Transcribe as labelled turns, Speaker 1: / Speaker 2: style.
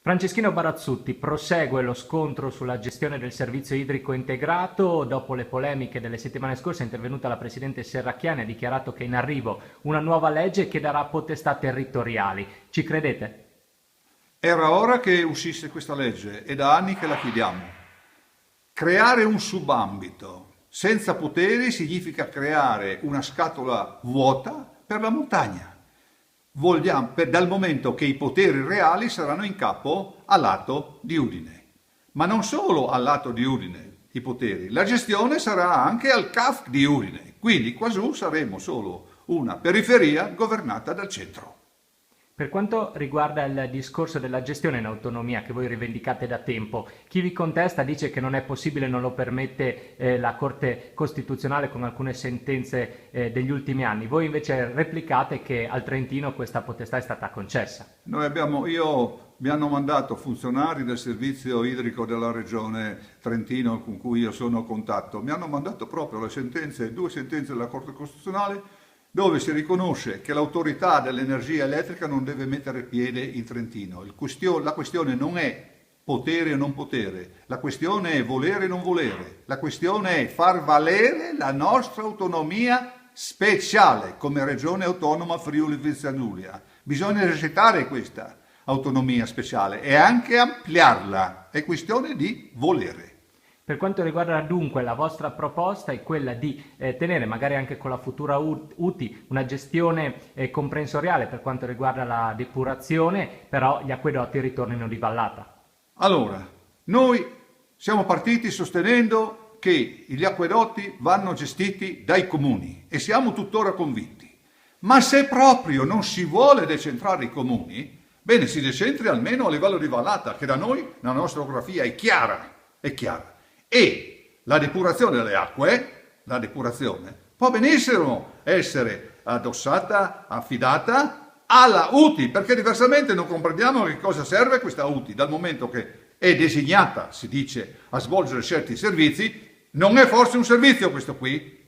Speaker 1: Franceschino Barazzutti, prosegue lo scontro sulla gestione del servizio idrico integrato. Dopo le polemiche delle settimane scorse è intervenuta la Presidente Serracchiani e ha dichiarato che è in arrivo una nuova legge che darà potestà territoriali. Ci credete?
Speaker 2: Era ora che uscisse questa legge, è da anni che la chiediamo. Creare un subambito senza poteri significa creare una scatola vuota per la montagna. Dal momento che i poteri reali saranno in capo al lato di Udine. Ma non solo al lato di Udine i poteri, la gestione sarà anche al CAF di Udine. Quindi quasi saremo solo una periferia governata dal centro.
Speaker 1: Per quanto riguarda il discorso della gestione in autonomia che voi rivendicate da tempo, chi vi contesta dice che non è possibile, non lo permette la Corte Costituzionale con alcune sentenze degli ultimi anni. Voi invece replicate che al Trentino questa potestà è stata concessa.
Speaker 2: Mi hanno mandato funzionari del servizio idrico della regione Trentino con cui io sono a contatto, mi hanno mandato proprio due sentenze della Corte Costituzionale dove si riconosce che l'autorità dell'energia elettrica non deve mettere piede in Trentino. La questione non è potere o non potere, la questione è volere o non volere, la questione è far valere la nostra autonomia speciale come regione autonoma Friuli Venezia Giulia. Bisogna esercitare questa autonomia speciale e anche ampliarla, è questione di volere.
Speaker 1: Per quanto riguarda dunque la vostra proposta è quella di tenere magari anche con la futura UTI una gestione comprensoriale per quanto riguarda la depurazione, però gli acquedotti ritornino di vallata.
Speaker 2: Allora, noi siamo partiti sostenendo che gli acquedotti vanno gestiti dai comuni e siamo tuttora convinti. Ma se proprio non si vuole decentrare i comuni, bene, si decentri almeno a livello di vallata, che da noi, la nostra geografia è chiara, è chiara. E la depurazione delle acque, la depurazione, può benissimo essere addossata, affidata alla UTI, perché diversamente non comprendiamo che cosa serve questa UTI, dal momento che è designata, si dice, a svolgere certi servizi. Non è forse un servizio questo qui?